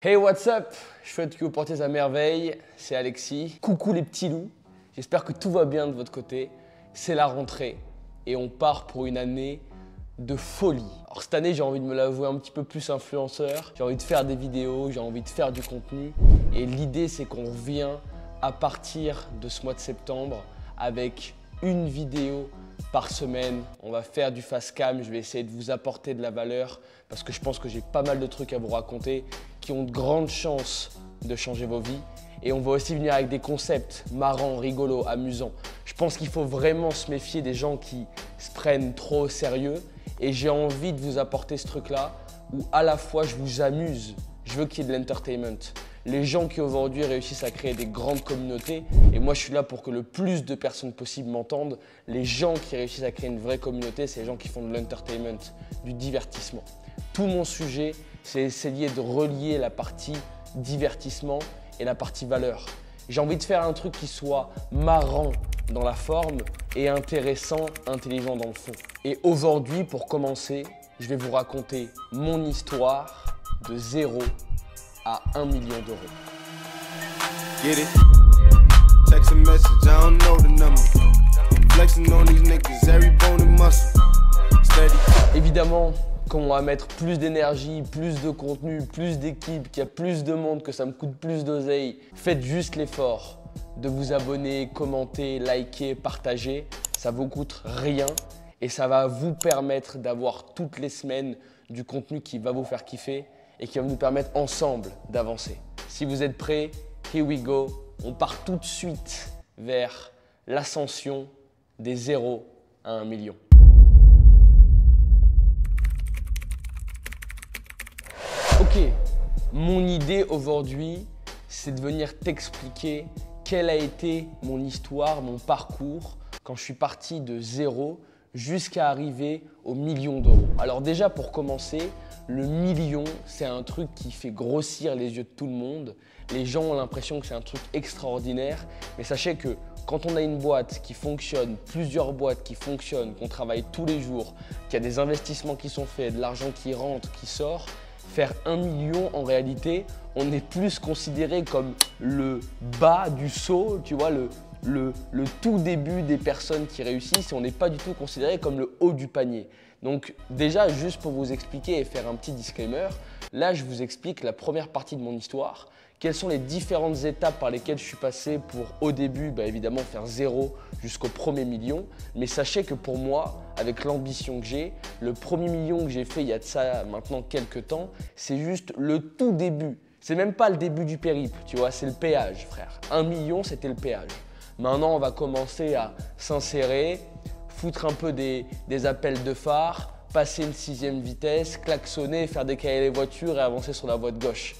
Hey, what's up? Je souhaite que vous portez à merveille, c'est Alexis. Coucou les petits loups, j'espère que tout va bien de votre côté. C'est la rentrée et on part pour une année de folie. Alors cette année, j'ai envie de me l'avouer un petit peu plus influenceur. J'ai envie de faire des vidéos, j'ai envie de faire du contenu. Et l'idée, c'est qu'on revient à partir de ce mois de septembre avec une vidéo par semaine. On va faire du fast cam, je vais essayer de vous apporter de la valeur parce que je pense que j'ai pas mal de trucs à vous raconter qui ont de grandes chances de changer vos vies. Et on va aussi venir avec des concepts marrants, rigolos, amusants. Je pense qu'il faut vraiment se méfier des gens qui se prennent trop au sérieux. Et j'ai envie de vous apporter ce truc-là où à la fois je vous amuse, je veux qu'il y ait de l'entertainment. Les gens qui aujourd'hui réussissent à créer des grandes communautés, et moi je suis là pour que le plus de personnes possible m'entendent, les gens qui réussissent à créer une vraie communauté, c'est les gens qui font de l'entertainment, du divertissement. Tout mon sujet, c'est essayer de relier la partie divertissement et la partie valeur. J'ai envie de faire un truc qui soit marrant dans la forme et intéressant, intelligent dans le fond. Et aujourd'hui, pour commencer, je vais vous raconter mon histoire de 0 à 1 million d'euros. Get it? Text a message, I don't know the number. Flexing on these niggas, every bone and muscle. Steady. Évidemment, quand on va mettre plus d'énergie, plus de contenu, plus d'équipe, qu'il y a plus de monde, que ça me coûte plus d'oseille, faites juste l'effort de vous abonner, commenter, liker, partager. Ça vous coûte rien et ça va vous permettre d'avoir toutes les semaines du contenu qui va vous faire kiffer et qui va nous permettre ensemble d'avancer. Si vous êtes prêts, here we go. On part tout de suite vers l'ascension des 0 à 1 million. Ok, mon idée aujourd'hui, c'est de venir t'expliquer quelle a été mon histoire, mon parcours quand je suis parti de 0 jusqu'à arriver au million d'euros. Alors déjà pour commencer, le million, c'est un truc qui fait grossir les yeux de tout le monde. Les gens ont l'impression que c'est un truc extraordinaire, mais sachez que quand on a une boîte qui fonctionne, plusieurs boîtes qui fonctionnent, qu'on travaille tous les jours, qu'il y a des investissements qui sont faits, de l'argent qui rentre, qui sort, faire 1 million, en réalité, on est plus considéré comme le bas du saut, tu vois, le tout début des personnes qui réussissent et on n'est pas du tout considéré comme le haut du panier. Donc déjà, juste pour vous expliquer et faire un petit disclaimer, là je vous explique la première partie de mon histoire. Quelles sont les différentes étapes par lesquelles je suis passé pour au début, évidemment faire 0 jusqu'au premier million. Mais sachez que pour moi, avec l'ambition que j'ai, le premier million que j'ai fait il y a de ça maintenant quelques temps, c'est juste le tout début. C'est même pas le début du périple, tu vois, c'est le péage, frère. 1 million, c'était le péage. Maintenant, on va commencer à s'insérer, foutre un peu des appels de phare, passer une 6e vitesse, klaxonner, faire décaler les voitures et avancer sur la voie de gauche.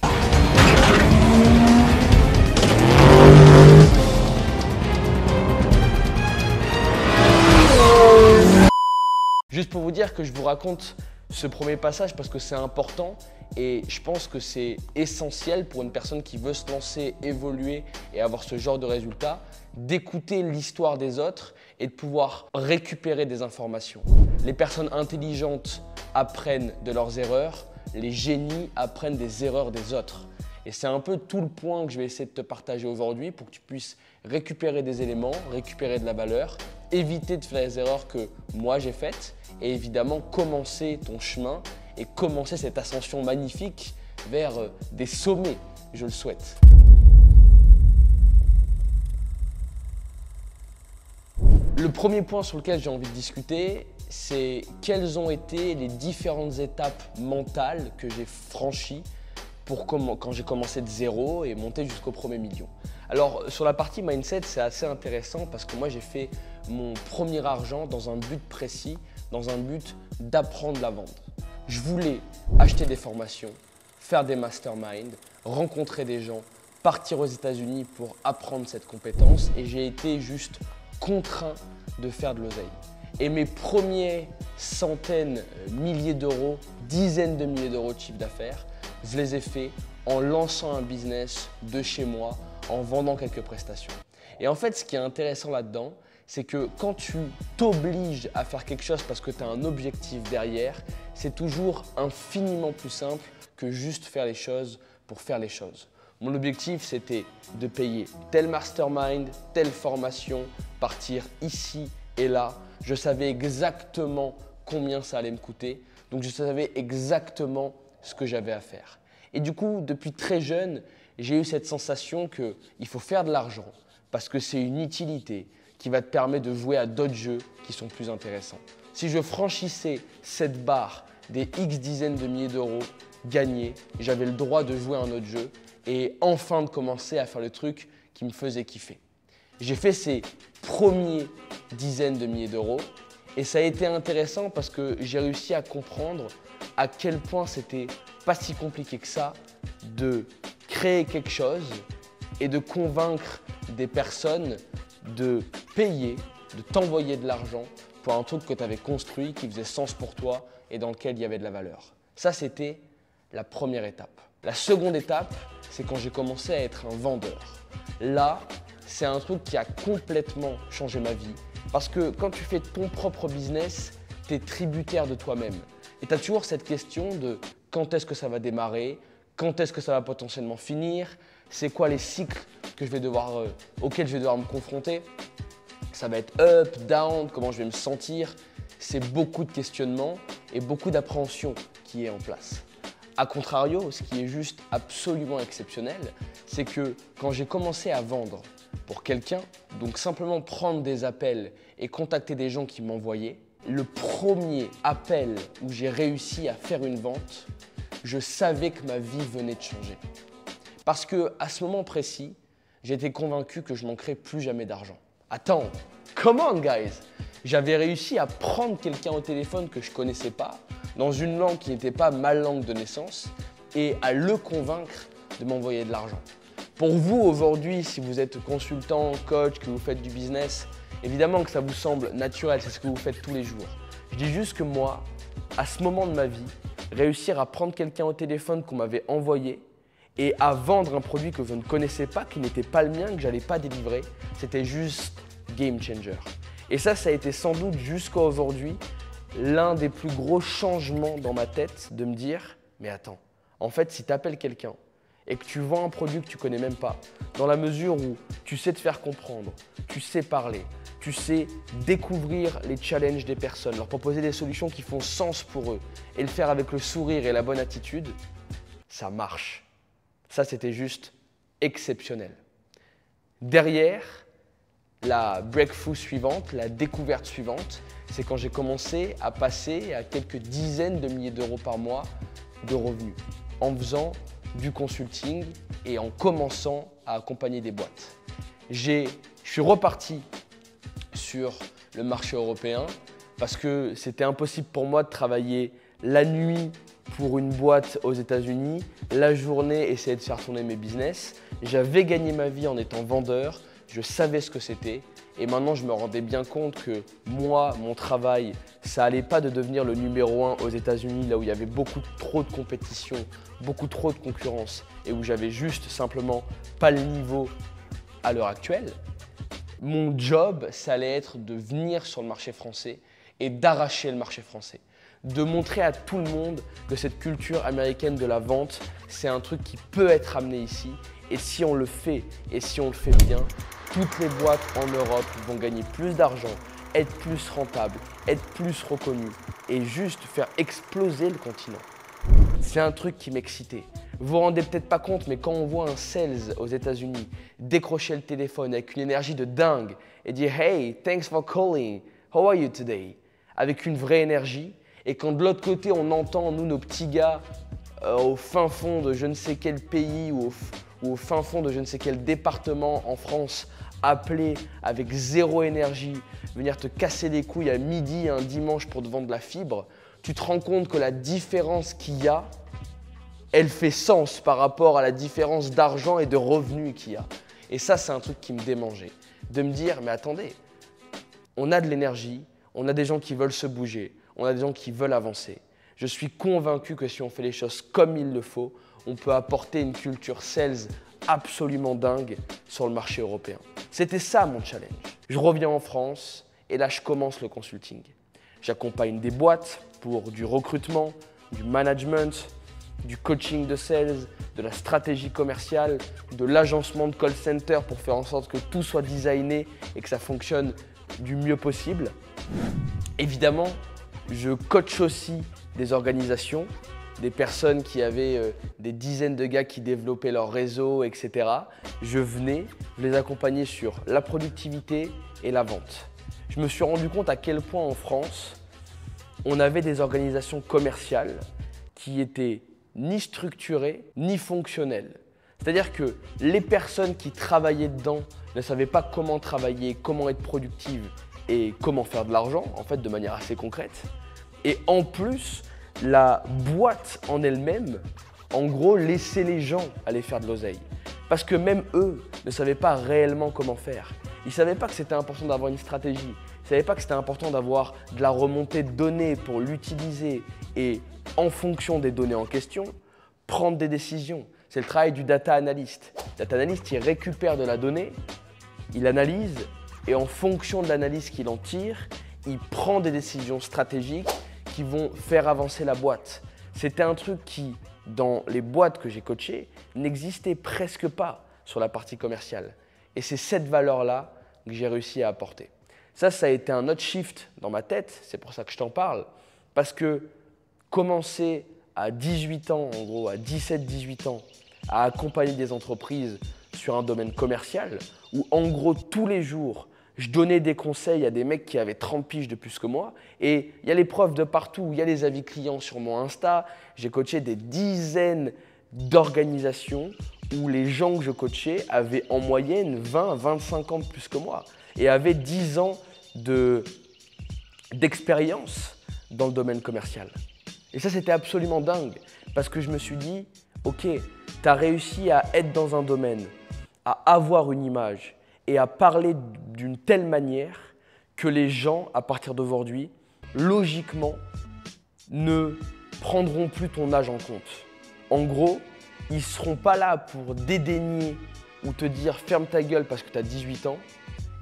Juste pour vous dire que je vous raconte ce premier passage parce que c'est important et je pense que c'est essentiel pour une personne qui veut se lancer, évoluer et avoir ce genre de résultats, d'écouter l'histoire des autres et de pouvoir récupérer des informations. Les personnes intelligentes apprennent de leurs erreurs, les génies apprennent des erreurs des autres. Et c'est un peu tout le point que je vais essayer de te partager aujourd'hui pour que tu puisses récupérer des éléments, récupérer de la valeur, éviter de faire les erreurs que moi j'ai faites et évidemment commencer ton chemin et commencer cette ascension magnifique vers des sommets, je le souhaite. Le premier point sur lequel j'ai envie de discuter, c'est quelles ont été les différentes étapes mentales que j'ai franchies quand j'ai commencé de 0 et monté jusqu'au premier million. Alors sur la partie mindset, c'est assez intéressant parce que moi j'ai fait mon premier argent dans un but précis, dans un but d'apprendre la vente. Je voulais acheter des formations, faire des masterminds, rencontrer des gens, partir aux États-Unis pour apprendre cette compétence et j'ai été juste contraint de faire de l'oseille. Et mes premiers centaines, milliers d'euros, dizaines de milliers d'euros de chiffre d'affaires, je les ai faits en lançant un business de chez moi, en vendant quelques prestations. Et en fait, ce qui est intéressant là-dedans, c'est que quand tu t'obliges à faire quelque chose parce que tu as un objectif derrière, c'est toujours infiniment plus simple que juste faire les choses pour faire les choses. Mon objectif, c'était de payer tel mastermind, telle formation, partir ici et là. Je savais exactement combien ça allait me coûter, donc je savais exactement ce que j'avais à faire. Et du coup, depuis très jeune, j'ai eu cette sensation qu'il faut faire de l'argent parce que c'est une utilité qui va te permettre de jouer à d'autres jeux qui sont plus intéressants. Si je franchissais cette barre des X dizaines de milliers d'euros gagnés, j'avais le droit de jouer à un autre jeu et enfin de commencer à faire le truc qui me faisait kiffer. J'ai fait ces premiers dizaines de milliers d'euros et ça a été intéressant parce que j'ai réussi à comprendre à quel point c'était pas si compliqué que ça de créer quelque chose et de convaincre des personnes de payer, de t'envoyer de l'argent pour un truc que tu avais construit, qui faisait sens pour toi et dans lequel il y avait de la valeur. Ça, c'était la première étape. La seconde étape, c'est quand j'ai commencé à être un vendeur. Là, c'est un truc qui a complètement changé ma vie. Parce que quand tu fais ton propre business, tu es tributaire de toi-même. Et tu as toujours cette question de quand est-ce que ça va démarrer, quand est-ce que ça va potentiellement finir, c'est quoi les cycles que auxquels je vais devoir me confronter. Ça va être up, down, comment je vais me sentir. C'est beaucoup de questionnements et beaucoup d'appréhension qui est en place. A contrario, ce qui est juste absolument exceptionnel, c'est que quand j'ai commencé à vendre pour quelqu'un, donc simplement prendre des appels et contacter des gens qui m'envoyaient, le premier appel où j'ai réussi à faire une vente, je savais que ma vie venait de changer. Parce qu'à ce moment précis, j'étais convaincu que je manquerais plus jamais d'argent. Attends, come on guys! J'avais réussi à prendre quelqu'un au téléphone que je ne connaissais pas, dans une langue qui n'était pas ma langue de naissance, et à le convaincre de m'envoyer de l'argent. Pour vous aujourd'hui, si vous êtes consultant, coach, que vous faites du business, évidemment que ça vous semble naturel, c'est ce que vous faites tous les jours. Je dis juste que moi, à ce moment de ma vie, réussir à prendre quelqu'un au téléphone qu'on m'avait envoyé et à vendre un produit que je ne connaissais pas, qui n'était pas le mien, que je n'allais pas délivrer, c'était juste game changer. Et ça a été sans doute jusqu'à aujourd'hui l'un des plus gros changements dans ma tête de me dire « Mais attends, en fait, si tu appelles quelqu'un et que tu vends un produit que tu ne connais même pas, dans la mesure où tu sais te faire comprendre, tu sais parler, tu sais découvrir les challenges des personnes, leur proposer des solutions qui font sens pour eux et le faire avec le sourire et la bonne attitude, ça marche. » Ça, c'était juste exceptionnel. Derrière, la breakthrough suivante, la découverte suivante, c'est quand j'ai commencé à passer à quelques dizaines de milliers d'euros par mois de revenus en faisant du consulting et en commençant à accompagner des boîtes. Je suis reparti sur le marché européen parce que c'était impossible pour moi de travailler la nuit pour une boîte aux États-Unis, la journée essayer de faire tourner mes business. J'avais gagné ma vie en étant vendeur, je savais ce que c'était et maintenant je me rendais bien compte que moi, mon travail, ça n'allait pas de devenir le numéro 1 aux États-Unis là où il y avait beaucoup trop de compétition, beaucoup trop de concurrence et où j'avais juste simplement pas le niveau à l'heure actuelle. Mon job, ça allait être de venir sur le marché français et d'arracher le marché français. De montrer à tout le monde que cette culture américaine de la vente, c'est un truc qui peut être amené ici. Et si on le fait, et si on le fait bien, toutes les boîtes en Europe vont gagner plus d'argent, être plus rentables, être plus reconnues et juste faire exploser le continent. C'est un truc qui m'excitait. Vous vous rendez peut-être pas compte, mais quand on voit un sales aux États-Unis décrocher le téléphone avec une énergie de dingue et dire « Hey, thanks for calling, how are you today ?» avec une vraie énergie, et quand de l'autre côté on entend, nous, nos petits gars au fin fond de je ne sais quel pays ou au fin fond de je ne sais quel département en France appeler avec zéro énergie, venir te casser les couilles à midi un dimanche pour te vendre de la fibre, tu te rends compte que la différence qu'il y a, elle fait sens par rapport à la différence d'argent et de revenus qu'il y a. Et ça, c'est un truc qui me démangeait. De me dire, mais attendez, on a de l'énergie, on a des gens qui veulent se bouger, on a des gens qui veulent avancer. Je suis convaincu que si on fait les choses comme il le faut, on peut apporter une culture sales absolument dingue sur le marché européen. C'était ça mon challenge. Je reviens en France et là, je commence le consulting. J'accompagne des boîtes pour du recrutement, du management, du coaching de sales, de la stratégie commerciale, de l'agencement de call center pour faire en sorte que tout soit designé et que ça fonctionne du mieux possible. Évidemment, je coach aussi des organisations, des personnes qui avaient des dizaines de gars qui développaient leur réseau, etc. Je venais les accompagner sur la productivité et la vente. Je me suis rendu compte à quel point en France, on avait des organisations commerciales qui étaient ni structurées ni fonctionnelles. C'est-à-dire que les personnes qui travaillaient dedans ne savaient pas comment travailler, comment être productives et comment faire de l'argent, en fait, de manière assez concrète. Et en plus, la boîte en elle-même, en gros, laissait les gens aller faire de l'oseille. Parce que même eux ne savaient pas réellement comment faire. Ils ne savaient pas que c'était important d'avoir une stratégie. Ils ne savaient pas que c'était important d'avoir de la remontée de données pour l'utiliser et, en fonction des données en question, prendre des décisions. C'est le travail du data analyst. Le data analyst, il récupère de la donnée, il analyse et en fonction de l'analyse qu'il en tire, il prend des décisions stratégiques qui vont faire avancer la boîte. C'était un truc qui, dans les boîtes que j'ai coachées, n'existait presque pas sur la partie commerciale. Et c'est cette valeur-là que j'ai réussi à apporter. Ça a été un autre shift dans ma tête, c'est pour ça que je t'en parle, parce que commencer à 18 ans, en gros à 17-18 ans, à accompagner des entreprises sur un domaine commercial, où en gros tous les jours, je donnais des conseils à des mecs qui avaient 30 piges de plus que moi. Et il y a les preuves de partout, il y a les avis clients sur mon Insta. J'ai coaché des dizaines d'organisations où les gens que je coachais avaient en moyenne 20-25 ans de plus que moi et avaient 10 ans d'expérience dans le domaine commercial. Et ça, c'était absolument dingue parce que je me suis dit, ok, tu as réussi à être dans un domaine, à avoir une image et à parler d'une telle manière que les gens, à partir d'aujourd'hui, logiquement, ne prendront plus ton âge en compte. En gros, ils ne seront pas là pour dédaigner ou te dire « ferme ta gueule parce que tu as 18 ans ».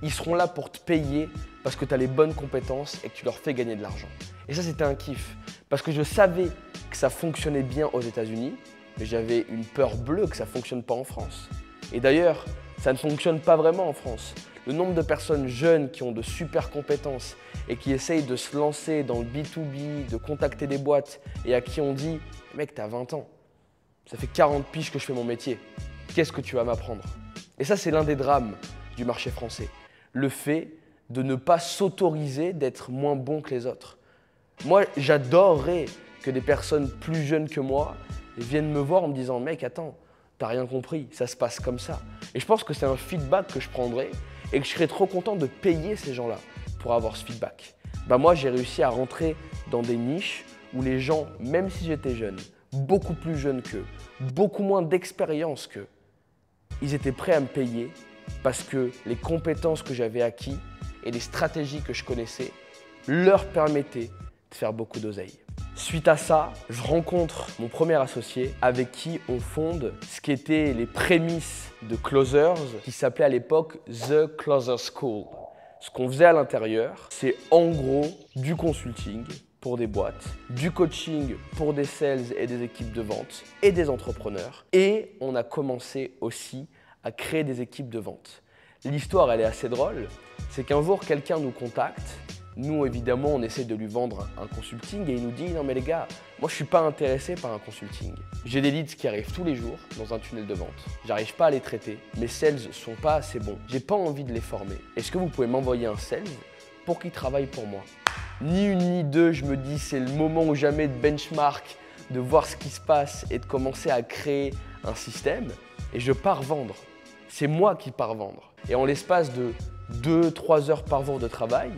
Ils seront là pour te payer parce que tu as les bonnes compétences et que tu leur fais gagner de l'argent. Et ça, c'était un kiff parce que je savais que ça fonctionnait bien aux États-Unis, mais j'avais une peur bleue que ça ne fonctionne pas en France. Et d'ailleurs, ça ne fonctionne pas vraiment en France. Le nombre de personnes jeunes qui ont de super compétences et qui essayent de se lancer dans le B2B, de contacter des boîtes et à qui on dit « mec, t'as 20 ans, ça fait 40 piges que je fais mon métier, qu'est-ce que tu vas m'apprendre ?» Et ça, c'est l'un des drames du marché français. Le fait de ne pas s'autoriser d'être moins bon que les autres. Moi, j'adorerais que des personnes plus jeunes que moi viennent me voir en me disant « mec, attends, t'as rien compris, ça se passe comme ça. » Et je pense que c'est un feedback que je prendrais et que je serais trop content de payer ces gens-là pour avoir ce feedback. Moi, j'ai réussi à rentrer dans des niches où les gens, même si j'étais jeune, beaucoup plus jeune qu'eux, beaucoup moins d'expérience qu'eux, ils étaient prêts à me payer parce que les compétences que j'avais acquises et les stratégies que je connaissais leur permettaient de faire beaucoup d'oseille. Suite à ça, je rencontre mon premier associé avec qui on fonde ce qui était les prémices de Closers, qui s'appelait à l'époque The Closer School. Ce qu'on faisait à l'intérieur, c'est en gros du consulting pour des boîtes, du coaching pour des sales et des équipes de vente et des entrepreneurs. Et on a commencé aussi à créer des équipes de vente. L'histoire, elle est assez drôle. C'est qu'un jour, quelqu'un nous contacte. Nous, évidemment, on essaie de lui vendre un consulting et il nous dit « Non mais les gars, moi je ne suis pas intéressé par un consulting. J'ai des leads qui arrivent tous les jours dans un tunnel de vente. J'arrive pas à les traiter. Mes sales ne sont pas assez bons. J'ai pas envie de les former. Est-ce que vous pouvez m'envoyer un sales pour qu'il travaille pour moi ?» Ni une ni deux, je me dis c'est le moment ou jamais de benchmark, de voir ce qui se passe et de commencer à créer un système. Et je pars vendre. C'est moi qui pars vendre. Et en l'espace de 2-3 heures par jour de travail,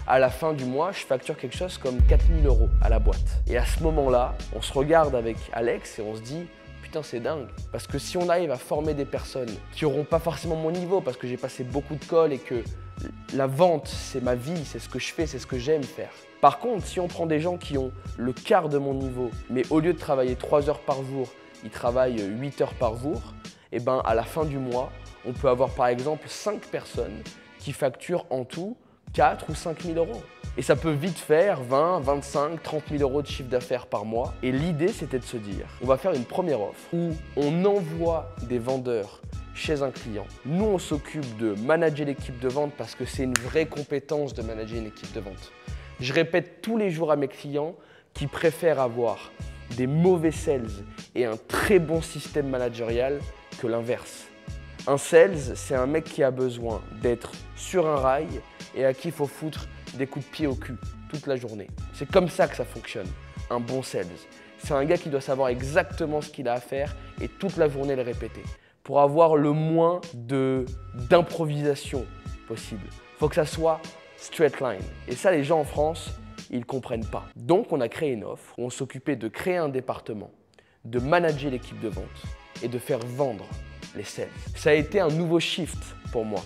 à la fin du mois, je facture quelque chose comme 4 000 € à la boîte. Et à ce moment-là, on se regarde avec Alex et on se dit « Putain, c'est dingue ». Parce que si on arrive à former des personnes qui n'auront pas forcément mon niveau, parce que j'ai passé beaucoup de calls et que la vente, c'est ma vie, c'est ce que je fais, c'est ce que j'aime faire. Par contre, si on prend des gens qui ont le quart de mon niveau, mais au lieu de travailler 3 heures par jour, ils travaillent 8 heures par jour, et à la fin du mois, on peut avoir par exemple 5 personnes qui facturent en tout 4 ou 5 000 €. Et ça peut vite faire 20, 25, 30 000 euros de chiffre d'affaires par mois. Et l'idée, c'était de se dire, on va faire une première offre où on envoie des vendeurs chez un client. Nous, on s'occupe de manager l'équipe de vente parce que c'est une vraie compétence de manager une équipe de vente. Je répète tous les jours à mes clients qui préfèrent avoir des mauvais sales et un très bon système managérial que l'inverse. Un sales, c'est un mec qui a besoin d'être sur un rail et à qui il faut foutre des coups de pied au cul toute la journée. C'est comme ça que ça fonctionne, un bon sales. C'est un gars qui doit savoir exactement ce qu'il a à faire et toute la journée le répéter pour avoir le moins d'improvisation possible. Il faut que ça soit straight line. Et ça, les gens en France, ils ne comprennent pas. Donc, on a créé une offre où on s'occupait de créer un département, de manager l'équipe de vente et de faire vendre les sales. Ça a été un nouveau shift pour moi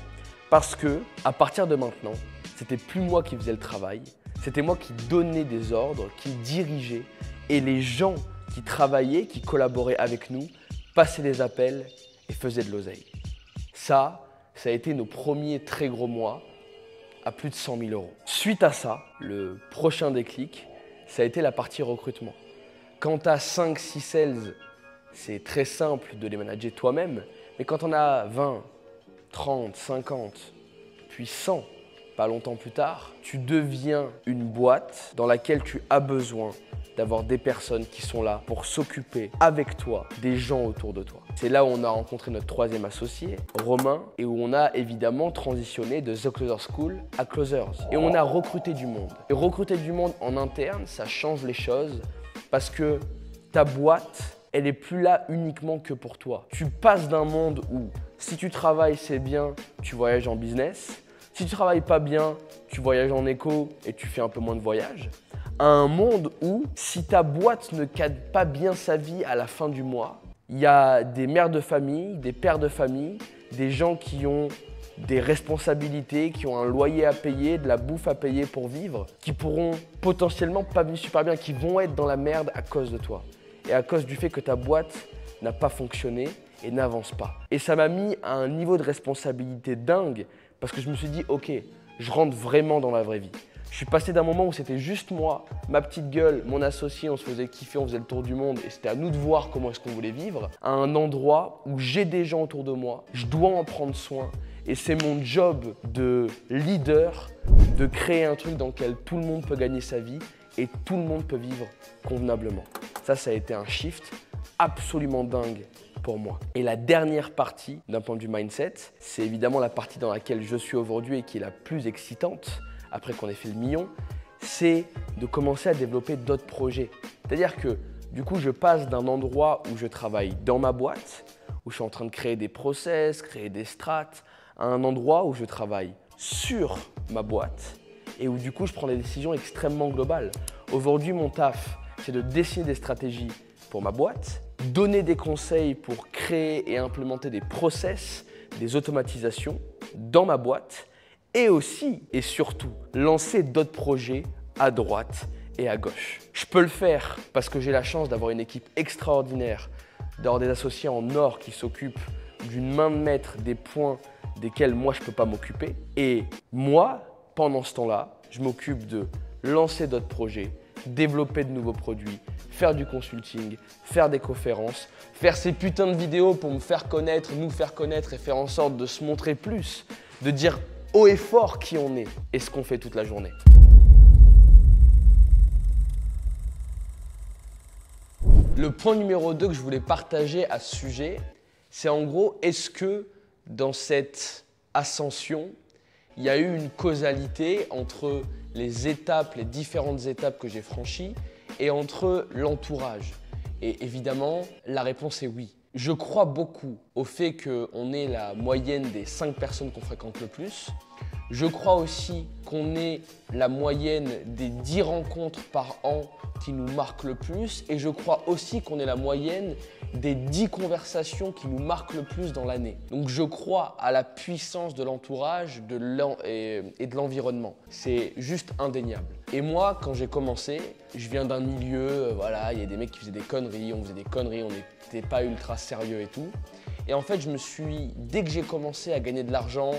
parce que à partir de maintenant, c'était plus moi qui faisais le travail, c'était moi qui donnais des ordres, qui dirigeais et les gens qui travaillaient, qui collaboraient avec nous, passaient des appels et faisaient de l'oseille. Ça a été nos premiers très gros mois à plus de 100 000 euros. Suite à ça, le prochain déclic, ça a été la partie recrutement. Quand tu as 5-6 sales, c'est très simple de les manager toi-même, mais quand on a 20, 30, 50, puis 100, pas longtemps plus tard, tu deviens une boîte dans laquelle tu as besoin d'avoir des personnes qui sont là pour s'occuper avec toi des gens autour de toi. C'est là où on a rencontré notre troisième associé, Romain, et où on a évidemment transitionné de The Closer School à Closers. Et on a recruté du monde. Et recruter du monde en interne, ça change les choses parce que ta boîte, elle n'est plus là uniquement que pour toi. Tu passes d'un monde où si tu travailles, c'est bien, tu voyages en business. Si tu travailles pas bien, tu voyages en éco et tu fais un peu moins de voyages. À un monde où, si ta boîte ne cadre pas bien sa vie à la fin du mois, il y a des mères de famille, des pères de famille, des gens qui ont des responsabilités, qui ont un loyer à payer, de la bouffe à payer pour vivre, qui pourront potentiellement pas vivre super bien, qui vont être dans la merde à cause de toi. Et à cause du fait que ta boîte n'a pas fonctionné et n'avance pas. Et ça m'a mis à un niveau de responsabilité dingue parce que je me suis dit, ok, je rentre vraiment dans la vraie vie. Je suis passé d'un moment où c'était juste moi, ma petite gueule, mon associé, on se faisait kiffer, on faisait le tour du monde et c'était à nous de voir comment est-ce qu'on voulait vivre, à un endroit où j'ai des gens autour de moi, je dois en prendre soin et c'est mon job de leader de créer un truc dans lequel tout le monde peut gagner sa vie et tout le monde peut vivre convenablement. Ça a été un shift absolument dingue pour moi. Et la dernière partie d'un point de vue mindset, c'est évidemment la partie dans laquelle je suis aujourd'hui et qui est la plus excitante après qu'on ait fait le million, c'est de commencer à développer d'autres projets. C'est-à-dire que du coup, je passe d'un endroit où je travaille dans ma boîte, où je suis en train de créer des process, créer des strats, à un endroit où je travaille sur ma boîte et où du coup, je prends des décisions extrêmement globales. Aujourd'hui, mon taf, c'est de dessiner des stratégies pour ma boîte, donner des conseils pour créer et implémenter des process, des automatisations dans ma boîte et aussi et surtout lancer d'autres projets à droite et à gauche. Je peux le faire parce que j'ai la chance d'avoir une équipe extraordinaire, d'avoir des associés en or qui s'occupent d'une main de maître des points desquels moi je ne peux pas m'occuper. Et moi, pendant ce temps-là, je m'occupe de lancer d'autres projets, développer de nouveaux produits, faire du consulting, faire des conférences, faire ces putains de vidéos pour me faire connaître, nous faire connaître et faire en sorte de se montrer plus, de dire haut et fort qui on est et ce qu'on fait toute la journée. Le point numéro 2 que je voulais partager à ce sujet, c'est en gros, est-ce que dans cette ascension, il y a eu une causalité entre les étapes, les différentes étapes que j'ai franchies et entre l'entourage? Et évidemment, la réponse est oui. Je crois beaucoup au fait qu'on est la moyenne des 5 personnes qu'on fréquente le plus. Je crois aussi qu'on est la moyenne des 10 rencontres par an qui nous marquent le plus. Et je crois aussi qu'on est la moyenne des 10 conversations qui nous marquent le plus dans l'année. Donc je crois à la puissance de l'entourage et de l'environnement. C'est juste indéniable. Et moi, quand j'ai commencé, je viens d'un milieu, voilà, il y a des mecs qui faisaient des conneries, on faisait des conneries, on n'était pas ultra sérieux et tout. Et en fait, dès que j'ai commencé à gagner de l'argent,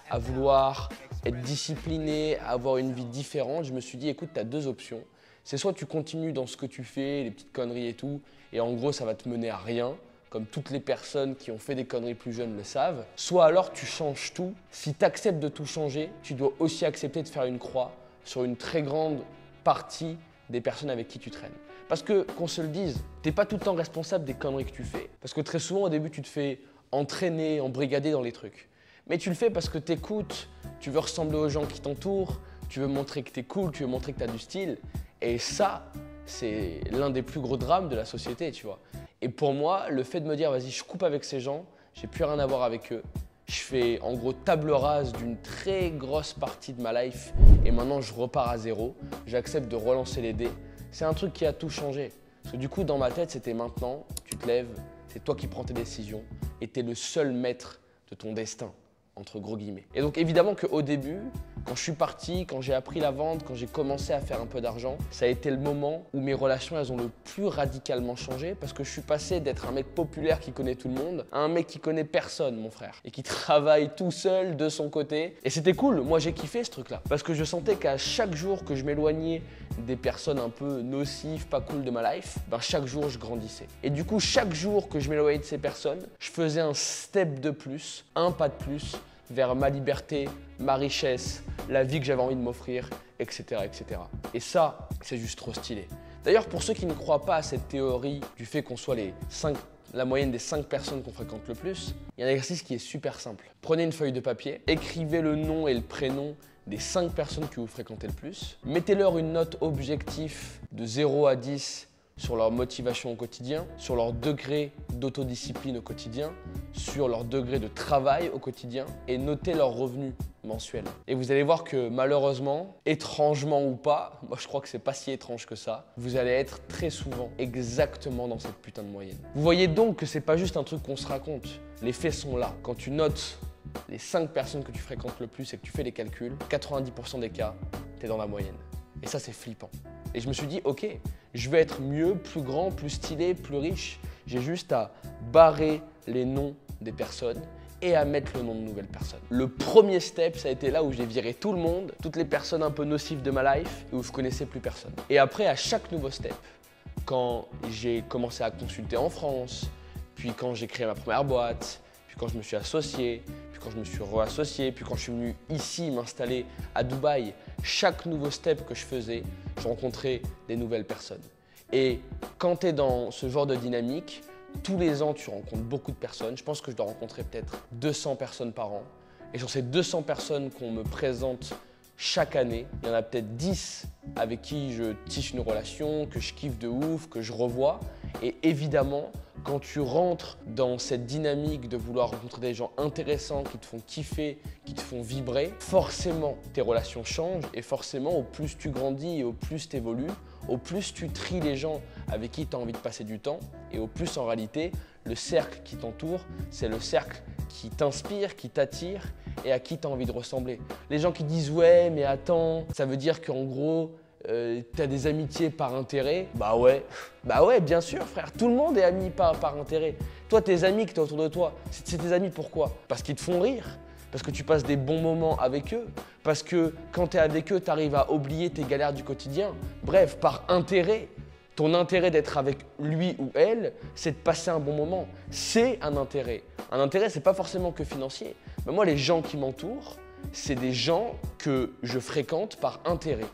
à vouloir être discipliné, avoir une vie différente, je me suis dit, écoute, tu as deux options. C'est soit tu continues dans ce que tu fais, les petites conneries et tout, et en gros, ça va te mener à rien, comme toutes les personnes qui ont fait des conneries plus jeunes le savent. Soit alors tu changes tout. Si tu acceptes de tout changer, tu dois aussi accepter de faire une croix sur une très grande partie des personnes avec qui tu traînes. Parce que, qu'on se le dise, t'es pas tout le temps responsable des conneries que tu fais. Parce que très souvent, au début, tu te fais entraîner, embrigader dans les trucs. Mais tu le fais parce que t'écoutes, tu veux ressembler aux gens qui t'entourent, tu veux montrer que t'es cool, tu veux montrer que t'as du style. Et ça, c'est l'un des plus gros drames de la société, tu vois. Et pour moi, le fait de me dire, vas-y, je coupe avec ces gens, j'ai plus rien à voir avec eux. Je fais en gros table rase d'une très grosse partie de ma life et maintenant je repars à zéro. J'accepte de relancer les dés. C'est un truc qui a tout changé. Parce que du coup, dans ma tête, c'était maintenant, tu te lèves, c'est toi qui prends tes décisions et tu es le seul maître de ton destin, entre gros guillemets. Et donc évidemment qu'au début, quand je suis parti, quand j'ai appris la vente, quand j'ai commencé à faire un peu d'argent, ça a été le moment où mes relations, elles ont le plus radicalement changé parce que je suis passé d'être un mec populaire qui connaît tout le monde à un mec qui connaît personne, mon frère, et qui travaille tout seul de son côté. Et c'était cool, moi j'ai kiffé ce truc-là parce que je sentais qu'à chaque jour que je m'éloignais des personnes un peu nocives, pas cool de ma life, ben chaque jour je grandissais. Et du coup, chaque jour que je m'éloignais de ces personnes, je faisais un step de plus, un pas de plus vers ma liberté, ma richesse, la vie que j'avais envie de m'offrir, etc., etc. Et ça, c'est juste trop stylé. D'ailleurs, pour ceux qui ne croient pas à cette théorie du fait qu'on soit la moyenne des 5 personnes qu'on fréquente le plus, il y a un exercice qui est super simple. Prenez une feuille de papier, écrivez le nom et le prénom des 5 personnes que vous fréquentez le plus, mettez-leur une note objective de 0 à 10 sur leur motivation au quotidien, sur leur degré d'autodiscipline au quotidien, sur leur degré de travail au quotidien et notez leurs revenus mensuels. Et vous allez voir que malheureusement, étrangement ou pas, moi je crois que c'est pas si étrange que ça, vous allez être très souvent exactement dans cette putain de moyenne. Vous voyez donc que c'est pas juste un truc qu'on se raconte, les faits sont là. Quand tu notes les 5 personnes que tu fréquentes le plus et que tu fais les calculs, 90% des cas, tu es dans la moyenne. Et ça, c'est flippant. Et je me suis dit, ok, je vais être mieux, plus grand, plus stylé, plus riche. J'ai juste à barrer les noms des personnes et à mettre le nom de nouvelles personnes. Le premier step, ça a été là où j'ai viré tout le monde, toutes les personnes un peu nocives de ma life et où je connaissais plus personne. Et après, à chaque nouveau step, quand j'ai commencé à consulter en France, puis quand j'ai créé ma première boîte, puis quand je me suis associé, puis quand je me suis reassocié, puis quand je suis venu ici m'installer à Dubaï, chaque nouveau step que je faisais, je rencontrais des nouvelles personnes. Et quand tu es dans ce genre de dynamique, tous les ans, tu rencontres beaucoup de personnes. Je pense que je dois rencontrer peut-être 200 personnes par an. Et sur ces 200 personnes qu'on me présente chaque année, il y en a peut-être 10 avec qui je tisse une relation, que je kiffe de ouf, que je revois. Et évidemment, quand tu rentres dans cette dynamique de vouloir rencontrer des gens intéressants qui te font kiffer, qui te font vibrer, forcément tes relations changent et forcément au plus tu grandis et au plus tu évolues, au plus tu tries les gens avec qui tu as envie de passer du temps et au plus en réalité, le cercle qui t'entoure, c'est le cercle qui t'inspire, qui t'attire et à qui tu as envie de ressembler. Les gens qui disent « ouais mais attends, ça veut dire qu'en gros, t'as des amitiés par intérêt ?» Bah ouais, bien sûr frère, tout le monde est ami par intérêt. Toi, tes amis que tu as autour de toi, c'est tes amis pourquoi? Parce qu'ils te font rire, parce que tu passes des bons moments avec eux, parce que quand tu es avec eux, tu arrives à oublier tes galères du quotidien. Bref, par intérêt. Ton intérêt d'être avec lui ou elle, c'est de passer un bon moment. C'est un intérêt. Un intérêt, c'est pas forcément que financier. Mais moi, les gens qui m'entourent, c'est des gens que je fréquente par intérêt.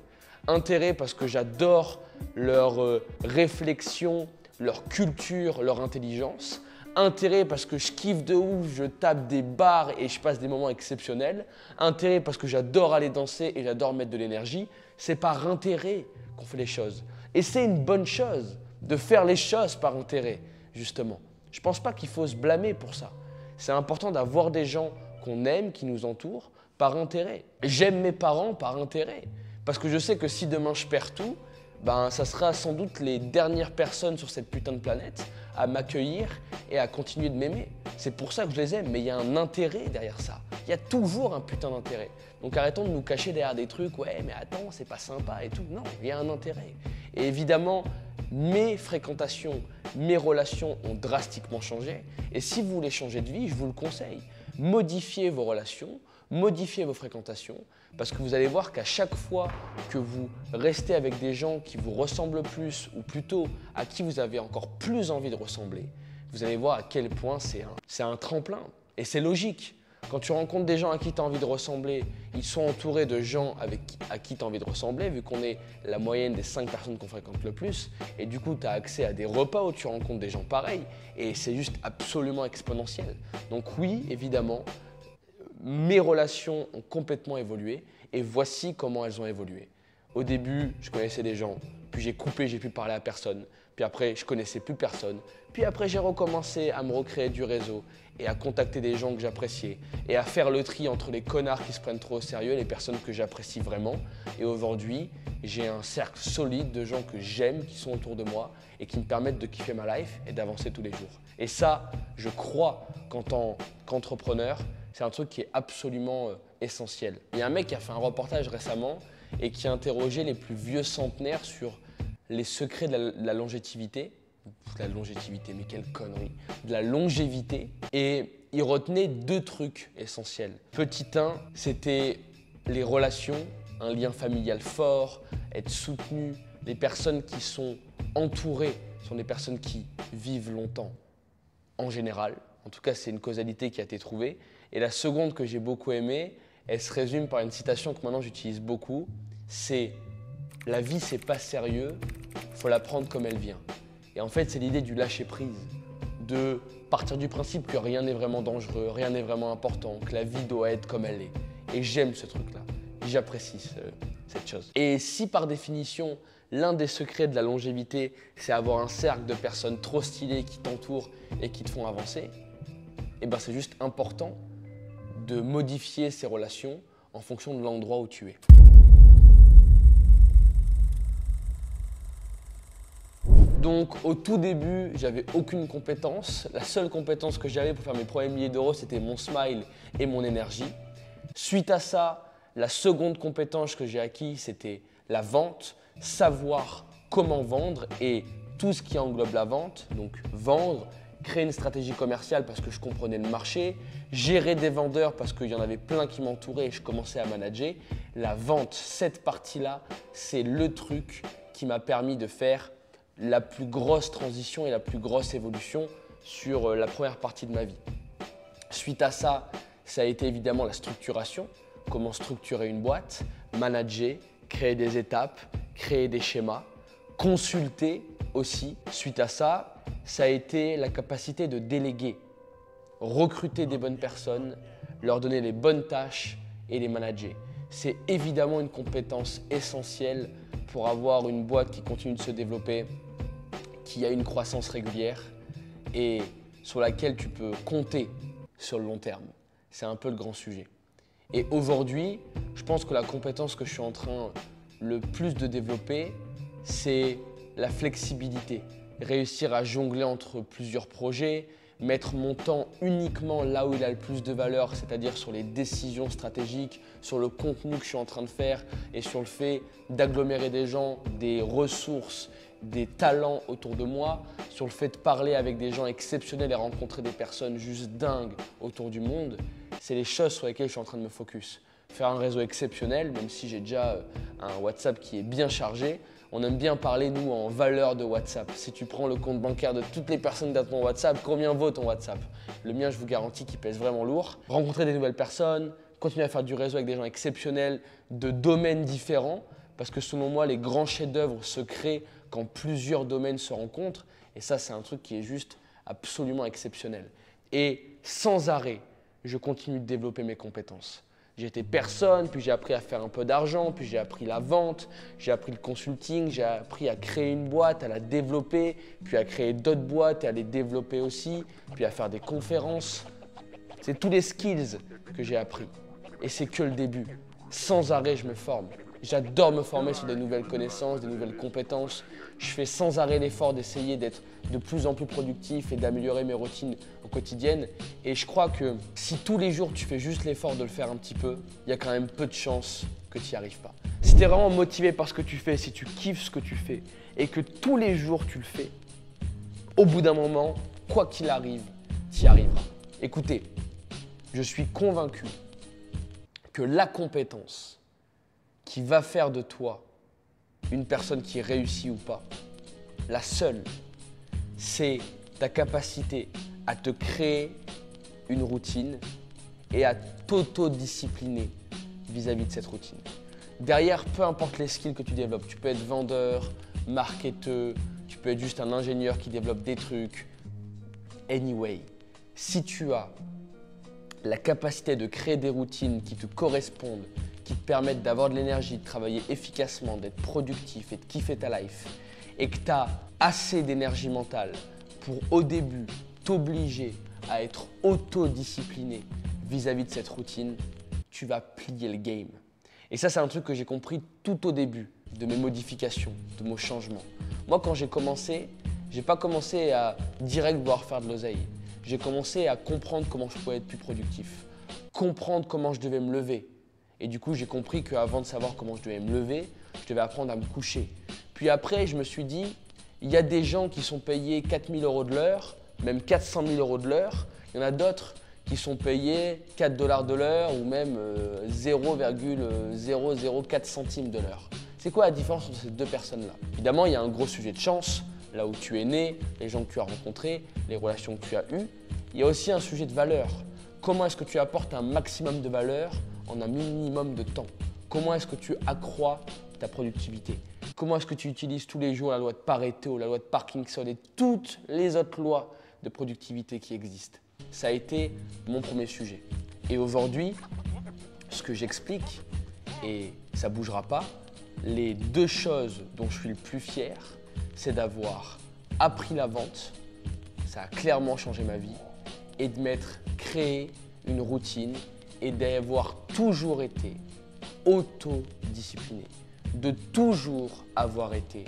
Intérêt parce que j'adore leur réflexion, leur culture, leur intelligence. Intérêt parce que je kiffe de ouf, je tape des barres et je passe des moments exceptionnels. Intérêt parce que j'adore aller danser et j'adore mettre de l'énergie. C'est par intérêt qu'on fait les choses. Et c'est une bonne chose de faire les choses par intérêt, justement. Je ne pense pas qu'il faut se blâmer pour ça. C'est important d'avoir des gens qu'on aime, qui nous entourent, par intérêt. J'aime mes parents par intérêt. Parce que je sais que si demain je perds tout, ben, ça sera sans doute les dernières personnes sur cette putain de planète à m'accueillir et à continuer de m'aimer. C'est pour ça que je les aime, mais il y a un intérêt derrière ça. Il y a toujours un putain d'intérêt. Donc arrêtons de nous cacher derrière des trucs, ouais mais attends, c'est pas sympa et tout. Non, il y a un intérêt. Et évidemment, mes fréquentations, mes relations ont drastiquement changé. Et si vous voulez changer de vie, je vous le conseille. Modifiez vos relations, Modifiez vos fréquentations parce que vous allez voir qu'à chaque fois que vous restez avec des gens qui vous ressemblent plus ou plutôt à qui vous avez encore plus envie de ressembler, vous allez voir à quel point c'est un tremplin. Et c'est logique. Quand tu rencontres des gens à qui tu as envie de ressembler, ils sont entourés de gens à qui tu as envie de ressembler, vu qu'on est la moyenne des 5 personnes qu'on fréquente le plus. Et du coup, tu as accès à des repas où tu rencontres des gens pareils. Et c'est juste absolument exponentiel. Donc oui, évidemment, mes relations ont complètement évolué. Et voici comment elles ont évolué. Au début, je connaissais des gens. Puis j'ai coupé, j'ai plus parler à personne. Puis après, je connaissais plus personne. Puis après, j'ai recommencé à me recréer du réseau et à contacter des gens que j'appréciais et à faire le tri entre les connards qui se prennent trop au sérieux et les personnes que j'apprécie vraiment. Et aujourd'hui, j'ai un cercle solide de gens que j'aime, qui sont autour de moi et qui me permettent de kiffer ma life et d'avancer tous les jours. Et ça, je crois qu'en tant qu'entrepreneur, c'est un truc qui est absolument essentiel. Il y a un mec qui a fait un reportage récemment et qui a interrogé les plus vieux centenaires sur les secrets de la longévité. De la longévité, mais quelle connerie. De la longévité. Et il retenait 2 trucs essentiels. Petit 1, c'était les relations, un lien familial fort, être soutenu. Les personnes qui sont entourées sont des personnes qui vivent longtemps, en général. En tout cas, c'est une causalité qui a été trouvée. Et la seconde que j'ai beaucoup aimée, elle se résume par une citation que maintenant j'utilise beaucoup. C'est « La vie, c'est pas sérieux, faut la prendre comme elle vient ». Et en fait, c'est l'idée du lâcher-prise, de partir du principe que rien n'est vraiment dangereux, rien n'est vraiment important, que la vie doit être comme elle est. Et j'aime ce truc-là, j'apprécie cette chose. Et si par définition, l'un des secrets de la longévité, c'est avoir un cercle de personnes trop stylées qui t'entourent et qui te font avancer, eh ben c'est juste important de modifier ces relations en fonction de l'endroit où tu es. Donc au tout début, j'avais aucune compétence. La seule compétence que j'avais pour faire mes premiers milliers d'euros, c'était mon smile et mon énergie. Suite à ça, la seconde compétence que j'ai acquis, c'était la vente, savoir comment vendre et tout ce qui englobe la vente, donc vendre, créer une stratégie commerciale parce que je comprenais le marché, gérer des vendeurs parce qu'il y en avait plein qui m'entouraient et je commençais à manager. La vente, cette partie-là, c'est le truc qui m'a permis de faire la plus grosse transition et la plus grosse évolution sur la première partie de ma vie. Suite à ça, ça a été évidemment la structuration, comment structurer une boîte, manager, créer des étapes, créer des schémas, consulter aussi. Suite à ça, ça a été la capacité de déléguer, recruter des bonnes personnes, leur donner les bonnes tâches et les manager. C'est évidemment une compétence essentielle pour avoir une boîte qui continue de se développer, qui a une croissance régulière et sur laquelle tu peux compter sur le long terme. C'est un peu le grand sujet. Et aujourd'hui, je pense que la compétence que je suis en train le plus de développer, c'est la flexibilité. Réussir à jongler entre plusieurs projets, mettre mon temps uniquement là où il a le plus de valeur, c'est-à-dire sur les décisions stratégiques, sur le contenu que je suis en train de faire et sur le fait d'agglomérer des gens, des ressources, des talents autour de moi, sur le fait de parler avec des gens exceptionnels et rencontrer des personnes juste dingues autour du monde. C'est les choses sur lesquelles je suis en train de me focus. Faire un réseau exceptionnel, même si j'ai déjà un WhatsApp qui est bien chargé. On aime bien parler, nous, en valeur de WhatsApp. Si tu prends le compte bancaire de toutes les personnes dans ton WhatsApp, combien vaut ton WhatsApp? Le mien, je vous garantis qu'il pèse vraiment lourd. Rencontrer des nouvelles personnes, continuer à faire du réseau avec des gens exceptionnels, de domaines différents, parce que selon moi, les grands chefs-d'œuvre se créent quand plusieurs domaines se rencontrent. Et ça, c'est un truc qui est juste absolument exceptionnel. Et sans arrêt, je continue de développer mes compétences. J'étais personne, puis j'ai appris à faire un peu d'argent, puis j'ai appris la vente, j'ai appris le consulting, j'ai appris à créer une boîte, à la développer, puis à créer d'autres boîtes et à les développer aussi, puis à faire des conférences. C'est tous les skills que j'ai appris. Et c'est que le début. Sans arrêt, je me forme. J'adore me former sur des nouvelles connaissances, des nouvelles compétences. Je fais sans arrêt l'effort d'essayer d'être de plus en plus productif et d'améliorer mes routines au quotidien. Et je crois que si tous les jours tu fais juste l'effort de le faire un petit peu, il y a quand même peu de chances que tu n'y arrives pas. Si tu es vraiment motivé par ce que tu fais, si tu kiffes ce que tu fais et que tous les jours tu le fais, au bout d'un moment, quoi qu'il arrive, tu y arriveras. Écoutez, je suis convaincu que la compétence qui va faire de toi une personne qui réussit ou pas, la seule, c'est ta capacité à te créer une routine et à t'auto-discipliner vis-à-vis de cette routine. Derrière, peu importe les skills que tu développes, tu peux être vendeur, marketeur, tu peux être juste un ingénieur qui développe des trucs. Anyway, si tu as la capacité de créer des routines qui te correspondent, qui te permettent d'avoir de l'énergie, de travailler efficacement, d'être productif et de kiffer ta life, et que tu as assez d'énergie mentale pour au début t'obliger à être autodiscipliné vis-à-vis de cette routine, tu vas plier le game. Et ça, c'est un truc que j'ai compris tout au début de mes modifications, de mes changements. Moi, quand j'ai commencé, j'ai pas commencé à direct vouloir faire de l'oseille. J'ai commencé à comprendre comment je pouvais être plus productif, comprendre comment je devais me lever. Et du coup, j'ai compris qu'avant de savoir comment je devais me lever, je devais apprendre à me coucher. Puis après, je me suis dit, il y a des gens qui sont payés 4 000 € de l'heure, même 400 000 € de l'heure. Il y en a d'autres qui sont payés 4 $ de l'heure ou même 0,004 centimes de l'heure. C'est quoi la différence entre ces deux personnes-là? Évidemment, il y a un gros sujet de chance, là où tu es né, les gens que tu as rencontrés, les relations que tu as eues. Il y a aussi un sujet de valeur. Comment est-ce que tu apportes un maximum de valeur en un minimum de temps? Comment est-ce que tu accrois ta productivité? Comment est-ce que tu utilises tous les jours la loi de Pareto, la loi de Parkinson et toutes les autres lois de productivité qui existent? Ça a été mon premier sujet. Et aujourd'hui, ce que j'explique, et ça ne bougera pas, les deux choses dont je suis le plus fier, c'est d'avoir appris la vente, ça a clairement changé ma vie, et de m'être créé une routine et d'avoir toujours été autodiscipliné, de toujours avoir été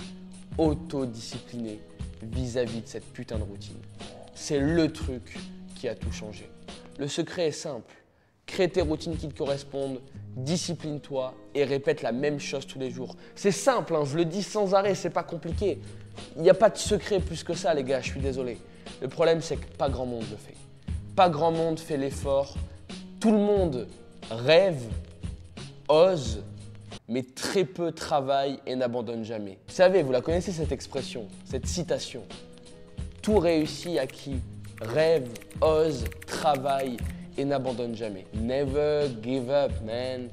autodiscipliné vis-à-vis de cette putain de routine. C'est le truc qui a tout changé. Le secret est simple. Crée tes routines qui te correspondent, discipline-toi et répète la même chose tous les jours. C'est simple, hein, je le dis sans arrêt, c'est pas compliqué. Il n'y a pas de secret plus que ça, les gars, je suis désolé. Le problème, c'est que pas grand monde le fait. Pas grand monde fait l'effort. Tout le monde rêve, ose, mais très peu travaille et n'abandonne jamais. Vous savez, vous la connaissez cette expression, cette citation. Tout réussit à qui rêve, ose, travaille et n'abandonne jamais. Never give up, man.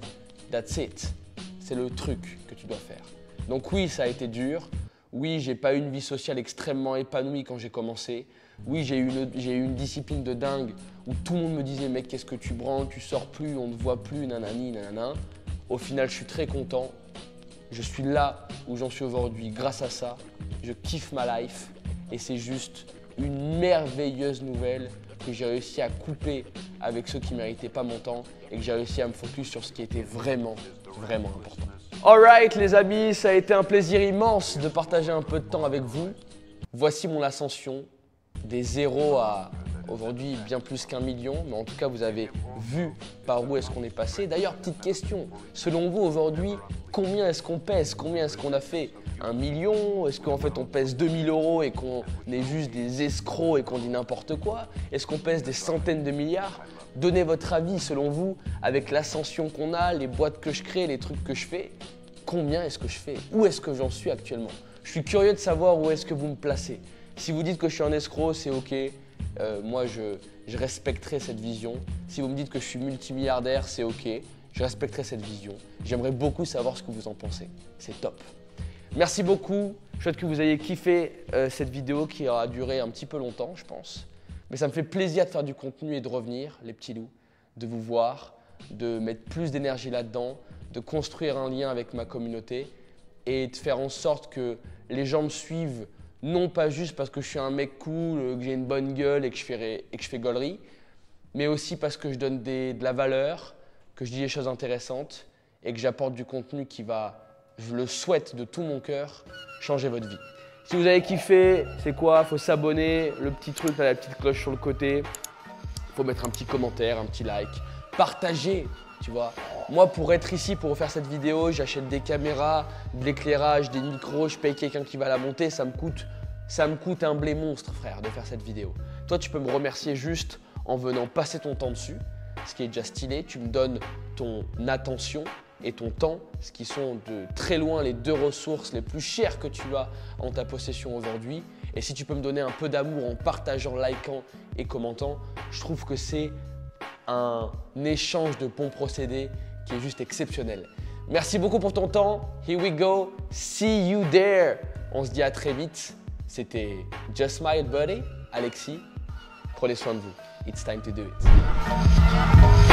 That's it. C'est le truc que tu dois faire. Donc oui, ça a été dur. Oui, j'ai pas eu une vie sociale extrêmement épanouie quand j'ai commencé. Oui, j'ai eu une discipline de dingue où tout le monde me disait « Mec, qu'est-ce que tu branles, tu sors plus, on ne te voit plus, nanani, nanana ». Au final, je suis très content. Je suis là où j'en suis aujourd'hui grâce à ça. Je kiffe ma life et c'est juste une merveilleuse nouvelle que j'ai réussi à couper avec ceux qui ne méritaient pas mon temps et que j'ai réussi à me focus sur ce qui était vraiment, vraiment important. Alright les amis, ça a été un plaisir immense de partager un peu de temps avec vous. Voici mon ascension des zéros à aujourd'hui bien plus qu'1 million, mais en tout cas vous avez vu par où est-ce qu'on est passé. D'ailleurs, petite question, selon vous aujourd'hui, combien est-ce qu'on pèse? Combien est-ce qu'on a fait? 1 million? Est-ce qu'en fait on pèse 2000 € et qu'on est juste des escrocs et qu'on dit n'importe quoi? Est-ce qu'on pèse des centaines de milliards? Donnez votre avis selon vous, avec l'ascension qu'on a, les boîtes que je crée, les trucs que je fais. Combien est-ce que je fais? Où est-ce que j'en suis actuellement? Je suis curieux de savoir où est-ce que vous me placez. Si vous dites que je suis un escroc, c'est ok. Moi, je respecterai cette vision. Si vous me dites que je suis multimilliardaire, c'est ok. Je respecterai cette vision. J'aimerais beaucoup savoir ce que vous en pensez. C'est top. Merci beaucoup. Je souhaite que vous ayez kiffé cette vidéo qui aura duré un petit peu longtemps, je pense. Mais ça me fait plaisir de faire du contenu et de revenir, les petits loups, de vous voir, de mettre plus d'énergie là-dedans, de construire un lien avec ma communauté et de faire en sorte que les gens me suivent, non pas juste parce que je suis un mec cool, que j'ai une bonne gueule et que je fais gaulerie, mais aussi parce que je donne de la valeur, que je dis des choses intéressantes et que j'apporte du contenu qui va, je le souhaite de tout mon cœur, changer votre vie. Si vous avez kiffé, c'est quoi? Il faut s'abonner, le petit truc, là, la petite cloche sur le côté. Il faut mettre un petit commentaire, un petit like. Partager, tu vois. Moi, pour être ici, pour faire cette vidéo, j'achète des caméras, de l'éclairage, des micros, je paye quelqu'un qui va la monter. Ça me coûte un blé monstre, frère, de faire cette vidéo. Toi, tu peux me remercier juste en venant passer ton temps dessus, ce qui est déjà stylé. Tu me donnes ton attention et ton temps, ce qui sont de très loin les deux ressources les plus chères que tu as en ta possession aujourd'hui. Et si tu peux me donner un peu d'amour en partageant, likant et commentant, je trouve que c'est un échange de bons procédés qui est juste exceptionnel. Merci beaucoup pour ton temps. Here we go. See you there. On se dit à très vite. C'était Just Smile Buddy, Alexis. Prenez soin de vous. It's time to do it.